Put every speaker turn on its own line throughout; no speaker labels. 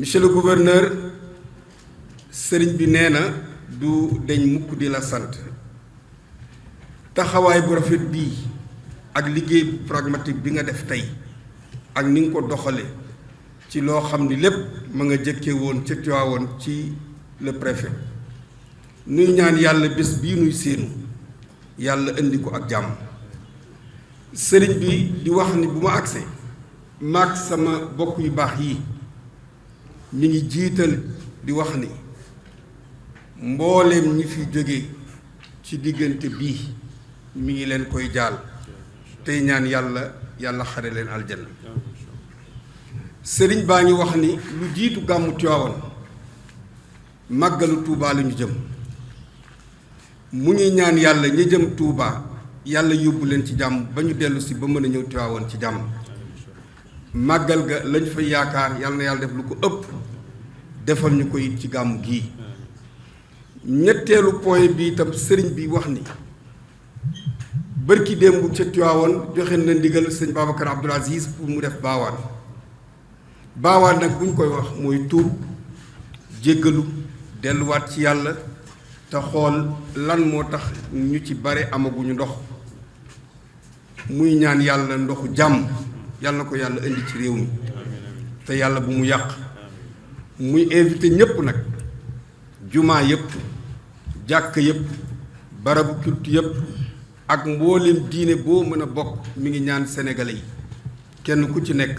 monsieur le gouverneur sëriñ bi nee na du deñ mukk di la sant taxawaay bu rafet bii ak liggéey bu pragmatique bi nga def tey ak ni nga ko doxale ci loo xam ni lépp ma nga jëkke woon ca Tiwaawoon ci le préfet nuy ñaan yàlla bés bii nuy séenu yàlla indi ko ak jàmm sëriñ bi di wax ni bu ma agsee maag sama bokk yu baax yi mi ngi jiital di wax ni mbooleem ñi fi jóge ci diggante bii mi ngi leen koy jaal tey ñaan yàlla xare leen aljanna sëriñ baa ngi wax ni lu jiitu gàmmu Tiwaawan màggalu Tuubaa la ñu jëm mu ngi ñaan yàlla ñi jëm Tuubaa yàlla yóbbu leen ci jàmm ba ñu dellu si ba mën a ñëw Tiwaawan ci jàmm màggal ga lañ fa yaakaar yàlla na yàlla def lu ko ëpp defal ñu ko it ci gàmmu gii ñetteelu point bi itam sëriñ bi wax ni bërki démb ca Tiwaawan joxe na ndigal sëñ Babacar Abdoul Aziz pour mu def baawaan nag bu ñu koy wax mooy tuub jéggalu delluwaat ci yàlla te xool lan moo tax ñu ci bare amaguñu ndox muy ñaan yàlla ndoxu jàmm yàlla na ko yàlla indi ci réew mi te yàlla bu mu yàq muy invité ñépp nag jumaa yépp jàkk yépp barabu culte yépp ak mboolem diine boo mën a bokk mi ngi ñaan sénégalais yi kenn ku ci nekk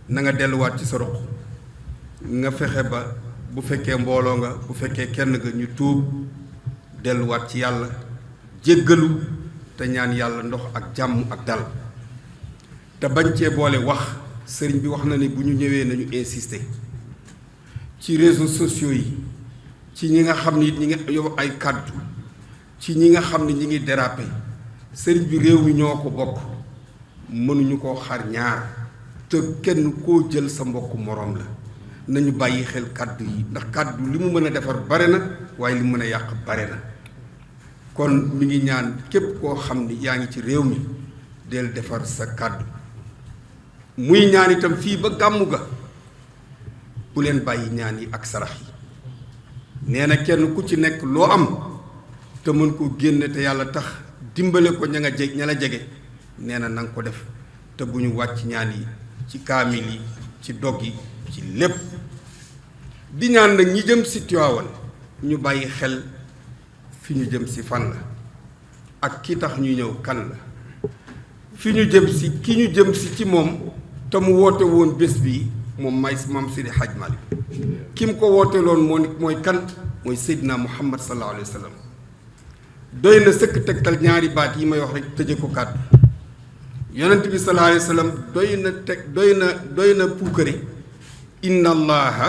na nga delluwaat ci sa roq nga fexe ba bu fekkee mbooloo nga bu fekkee kenn nga ñu tuub delluwaat ci yàlla jéggalu te ñaan yàlla ndox ak jàmm ak dal te bañ cee boole wax sëriñ bi wax na ni bu ñu ñëwee nañu insister ci réseaux sociaux yi ci ñi nga xam ni ñi ngi yow ay kàddu ci ñi nga xam ni ñi ngi déraper sëriñ bi réew mi ñoo ko bokk mënuñu koo xar ñaar te kenn koo jël sa mbokku moroom la nañu bàyyi xel kàddu yi ndax kàddu li mu mën a defar bare na waaye li mu mën a yàq bare na kon mi ngi ñaan képp koo xam ni yaa ngi ci réew mi del defar sa kàddu muy ñaan itam fii ba gàmmu ga bu leen bàyyi ñaan yi ak sarax yi nee na kenn ku ci nekk loo am te mën koo génne te yàlla tax dimbale ko ña la jege nee na nga ko def te bu ñu wàcc ñaan yi ci kaamil yi ci dog yi ci lépp di ñaan nag ñi jëm si Tiwaawan ñu bàyyi xel fi ñu jëm si fan la ak ki tax ñu ñëw kan la fi ñu jëm si ki ñu jëm si ci moom te mu woote woon bés bi moom may maam Seydi Hadj Malick ki mu ko woote loon mooy kan mooy Seydina Muhammad sallallahu alayhi wa sallam doy na sëkk tegtal ñaari baat yi may wax rek tëje ko kàddu yonent bi sallallahu alayhi wa sallam doy na puukare inna allaha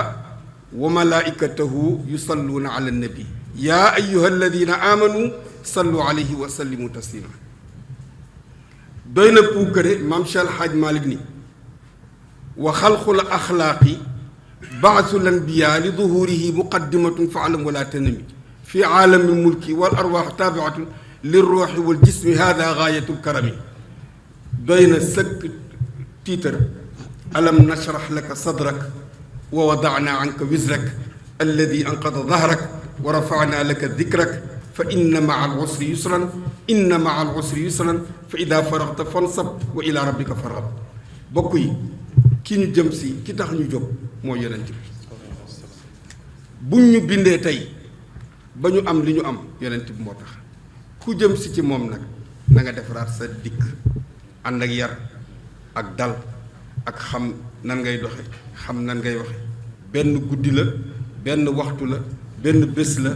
wa malaikatahu yusalluuna ala nabi yaa ayyuha alladina amanu sallu alayhi wa sallimu taslima doy na puukare maam Cheikh Hadj Malick ni wa xalqul axlaaqi baasul anbiya li duhurihi muqaddimatun fa alam wala tanami fi aalami mulki wal arwaax taabiatun lirruuxi wal jismi hada gaayatul karami doy na sëkk tiitar alam nashrah laka sadrak wa wadana anka wisrak alladi anqada dahrak wa rafana laka dikrak fa inna maa al usri yusran inna maa al usri yusran fa ida faraxta fansab wa ila rabbika farab bokk yi ki ñu jëm si ki tax ñu jóg moo yonent bi buñ ñu bindee tey ba ñu am li ñu am yonent bi moo tax ku jëm si ci moom nag na nga defaraat sa dikk ànd ak yar ak dal ak xam nan ngay doxe xam nan ngay waxe benn guddi la benn waxtu la benn bés la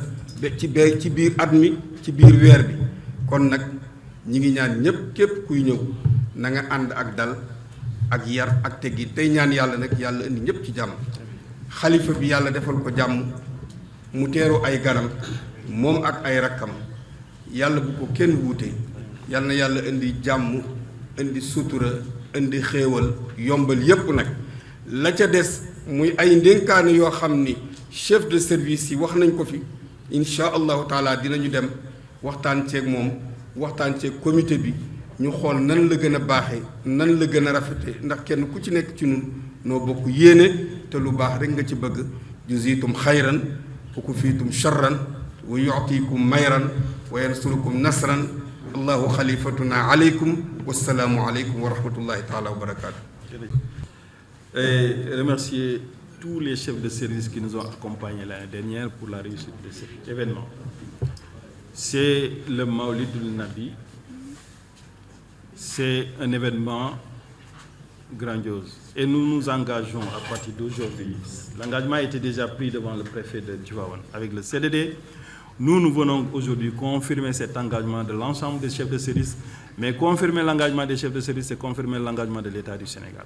ci biir at mi ci biir weer bi kon nag ñi ngi ñaan ñépp képp kuy ñëw na nga ànd ak dal ak yar ak teggi tey ñaan yàlla nag yàlla indi ñépp ci jàmm xalifa bi yàlla defal ko jàmm mu teeru ay ganam moom ak ay rakkam yàlla bu ko kenn wuute yàlla na yàlla indi jàmm indi sutura indi xéewal yombal yépp nag la ca des muy ay ndénkaane yoo xam ni chef de service yi wax nañ ko fi incha allahu taala dinañu dem waxtaan ceeg moom waxtaan ceeg comité bi ñu xool nan la gën a baaxee nan la gën a rafete ndax kenn ku ci nekk ci ñun noo bokk yéene te lu baax rek nga ci bëgg juzitum xayran wa kufiitum charran wa yu'tikum mayran wa yansurukum nasran allahu xalifatuna aleykum wassalaamu aleykum wa rahmatullahi taala wa barakatuh.
Et remercier tous les chefs de service qui nous ont accompagnés l'année dernière pour la réussite de cet événement. C'est le Mawlidul Nabi. C'est un événement grandiose. Et nous nous engageons à partir d'aujourd'hui. L'engagement a été déjà pris devant le préfet de Tivaouane avec le CDD. Nous venons aujourd'hui confirmer cet engagement de l'ensemble des chefs de service. Mais confirmer l'engagement des chefs de service, c'est confirmer l'engagement de l'État du Sénégal.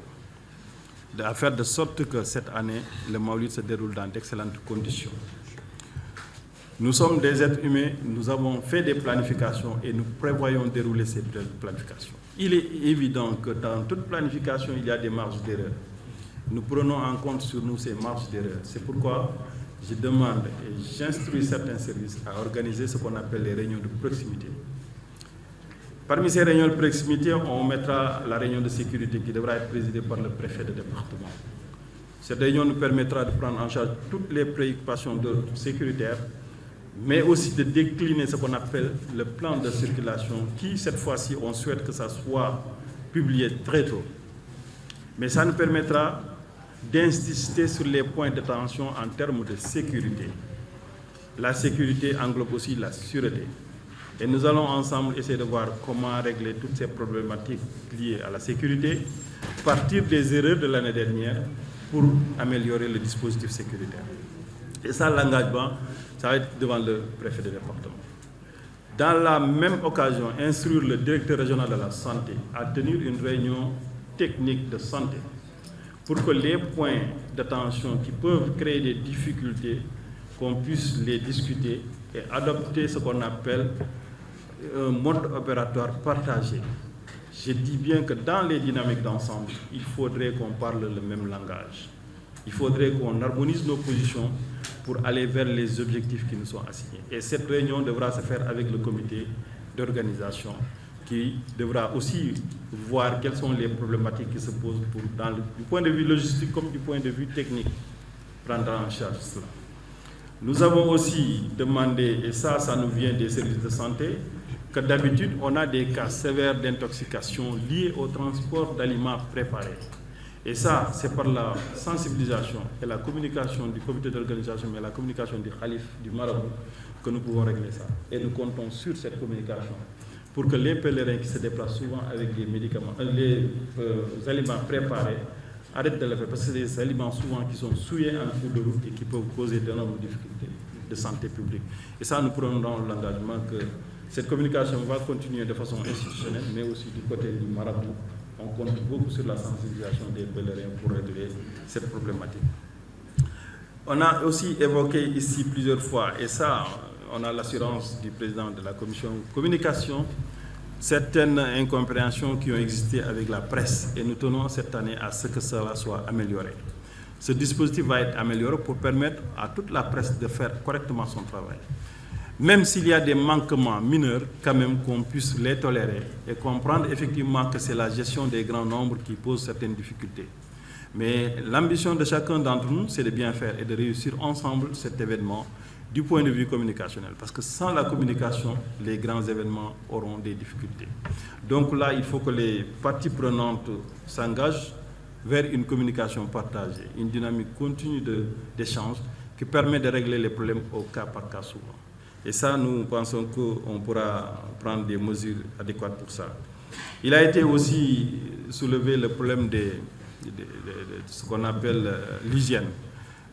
De faire de sorte que cette année, le Mawlid se déroule dans d'excellentes conditions. Nous sommes des êtres humains, nous avons fait des planifications et nous prévoyons dérouler ces planifications. Il est évident que dans toute planification, il y a des marges d'erreur. Nous prenons en compte sur nous ces marges d'erreur. C'est pourquoi je demande et j'instruis certains services à organiser ce qu'on appelle les réunions de proximité. Parmi ces réunions de proximité, on mettra la réunion de sécurité qui devra être présidée par le préfet de département. Cette réunion nous permettra de prendre en charge toutes les préoccupations sécuritaires, mais aussi de décliner ce qu'on appelle le plan de circulation qui, cette fois-ci, on souhaite que ça soit publié très tôt. Mais ça nous permettra d'insister sur les points de tension en termes de sécurité. La sécurité englobe aussi la sûreté. Et nous allons ensemble essayer de voir comment régler toutes ces problématiques liées à la sécurité, partir des erreurs de l'année dernière pour améliorer le dispositif sécuritaire. Et ça, l'engagement, ça va être devant le préfet de département. Dans la même occasion, instruire le directeur régional de la santé à tenir une réunion technique de santé pour que les points de tension qui peuvent créer des difficultés, qu'on puisse les discuter et adopter ce qu'on appelle un mode opératoire partagé. Je dis bien que dans les dynamiques d'ensemble, il faudrait qu'on parle le même langage. Il faudrait qu'on harmonise nos positions pour aller vers les objectifs qui nous sont assignés. Et cette réunion devra se faire avec le comité d'organisation qui devra aussi voir quelles sont les problématiques qui se posent du point de vue logistique comme du point de vue technique, prendre en charge cela. Nous avons aussi demandé, et ça nous vient des services de santé, que d'habitude, on a des cas sévères d'intoxication liés au transport d'aliments préparés. Et ça, c'est par la sensibilisation et la communication du comité d'organisation, mais la communication du Khalif, du Marabout, que nous pouvons régler ça. Et nous comptons sur cette communication pour que les pèlerins qui se déplacent souvent avec des médicaments, les aliments préparés, arrêtent de le faire, parce que c'est des aliments souvent qui sont souillés en cours de route et qui peuvent causer d'énormes difficultés de santé publique. Et ça, nous prenons l'engagement que cette communication va continuer de façon institutionnelle, mais aussi du côté du Marabout. On compte beaucoup sur la sensibilisation des pèlerins pour régler cette problématique. On a aussi évoqué ici plusieurs fois, et ça, on a l'assurance du président de la commission communication, certaines incompréhensions qui ont existé avec la presse, et nous tenons cette année à ce que cela soit amélioré. Ce dispositif va être amélioré pour permettre à toute la presse de faire correctement son travail. Même s'il y a des manquements mineurs, quand même qu'on puisse les tolérer et comprendre effectivement que c'est la gestion des grands nombres qui pose certaines difficultés. Mais l'ambition de chacun d'entre nous, c'est de bien faire et de réussir ensemble cet événement du point de vue communicationnel. Parce que sans la communication, les grands événements auront des difficultés. Donc là, il faut que les parties prenantes s'engagent vers une communication partagée, une dynamique continue d'échange qui permet de régler les problèmes au cas par cas souvent. Et ça, nous pensons qu'on pourra prendre des mesures adéquates pour ça. Il a été aussi soulevé le problème de ce qu'on appelle l'hygiène.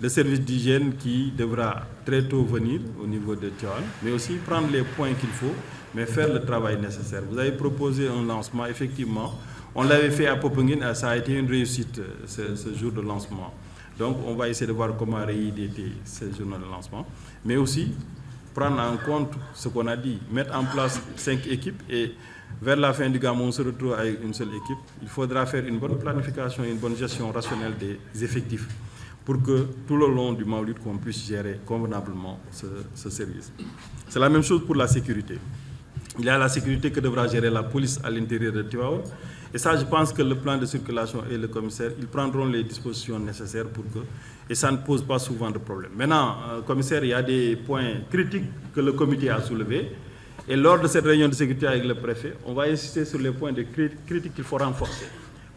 Le service d'hygiène qui devra très tôt venir au niveau de Tivaouane, mais aussi prendre les points qu'il faut, mais faire le travail nécessaire. Vous avez proposé un lancement, effectivement. On l'avait fait à Popenguine, ça a été une réussite, ce jour de lancement. Donc, on va essayer de voir comment rééditer ce jour de lancement, mais aussi prendre en compte ce qu'on a dit, mettre en place 5 équipes et vers la fin du gamme, on se retrouve avec une seule équipe. Il faudra faire une bonne planification et une bonne gestion rationnelle des effectifs pour que tout le long du Mawlid, qu'on puisse gérer convenablement ce service. C'est la même chose pour la sécurité. Il y a la sécurité que devra gérer la police à l'intérieur de Tivaouane Et ça, je pense que le plan de circulation et le commissaire, ils prendront les dispositions nécessaires pour que... Et ça ne pose pas souvent de problème. Maintenant, commissaire, il y a des points critiques que le comité a soulevés. Et lors de cette réunion de sécurité avec le préfet, on va insister sur les points de critiques qu'il faut renforcer.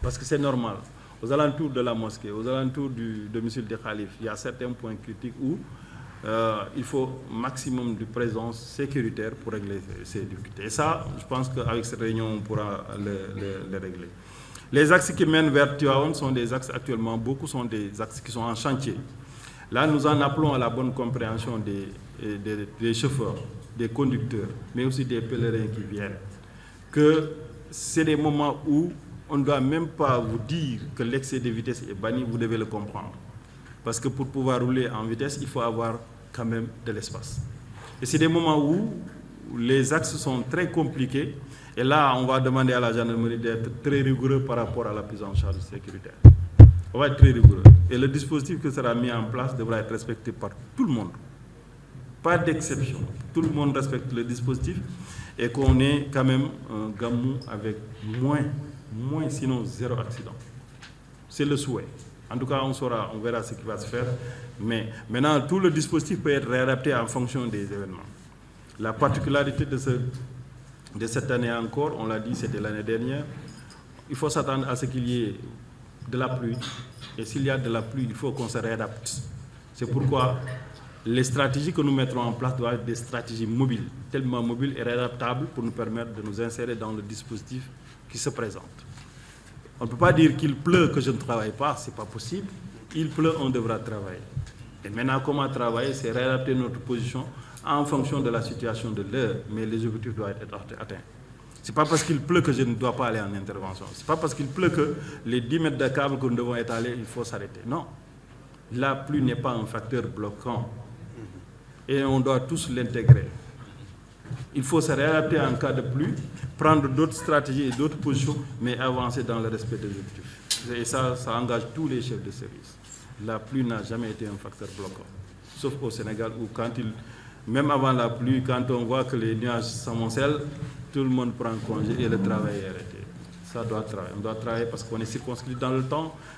Parce que c'est normal. Aux alentours de la mosquée, aux alentours du domicile des khalifes, il y a certains points critiques où il faut un maximum de présence sécuritaire pour régler ces difficultés. Et ça, je pense qu'avec cette réunion, on pourra le régler. Les axes qui mènent vers Tivaouane sont des axes actuellement, beaucoup sont des axes qui sont en chantier. Là, nous en appelons à la bonne compréhension des chauffeurs, des conducteurs, mais aussi des pèlerins qui viennent, que c'est des moments où on ne doit même pas vous dire que l'excès de vitesse est banni, vous devez le comprendre. Parce que pour pouvoir rouler en vitesse, il faut avoir quand même de l'espace. Et c'est des moments où les axes sont très compliqués. Et là, on va demander à la gendarmerie d'être très rigoureux par rapport à la prise en charge sécuritaire. On va être très rigoureux. Et le dispositif qui sera mis en place devra être respecté par tout le monde. Pas d'exception. Tout le monde respecte le dispositif et qu'on ait quand même un Gamou avec moins sinon zéro accident. C'est le souhait. En tout cas, on verra ce qui va se faire. Mais maintenant, tout le dispositif peut être réadapté en fonction des événements. La particularité de cette année encore, on l'a dit, c'était l'année dernière, il faut s'attendre à ce qu'il y ait de la pluie. Et s'il y a de la pluie, il faut qu'on se réadapte. C'est pourquoi les stratégies que nous mettrons en place doivent être des stratégies mobiles, tellement mobiles et réadaptables pour nous permettre de nous insérer dans le dispositif qui se présente. On ne peut pas dire qu'il pleut que je ne travaille pas, ce n'est pas possible. Il pleut, on devra travailler. Et maintenant, comment travailler, c'est réadapter notre position en fonction de la situation de l'heure, mais les objectifs doivent être atteints. Ce n'est pas parce qu'il pleut que je ne dois pas aller en intervention. Ce n'est pas parce qu'il pleut que les 10 mètres de câble que nous devons étaler, il faut s'arrêter. Non. La pluie n'est pas un facteur bloquant. Et on doit tous l'intégrer. Il faut se réadapter en cas de pluie, prendre d'autres stratégies et d'autres positions, mais avancer dans le respect des objectifs. Et ça engage tous les chefs de service. La pluie n'a jamais été un facteur bloquant. Sauf au Sénégal où même avant la pluie, quand on voit que les nuages s'amoncellent, tout le monde prend congé et le travail est arrêté. Ça doit travailler. On doit travailler parce qu'on est circonscrit dans le temps.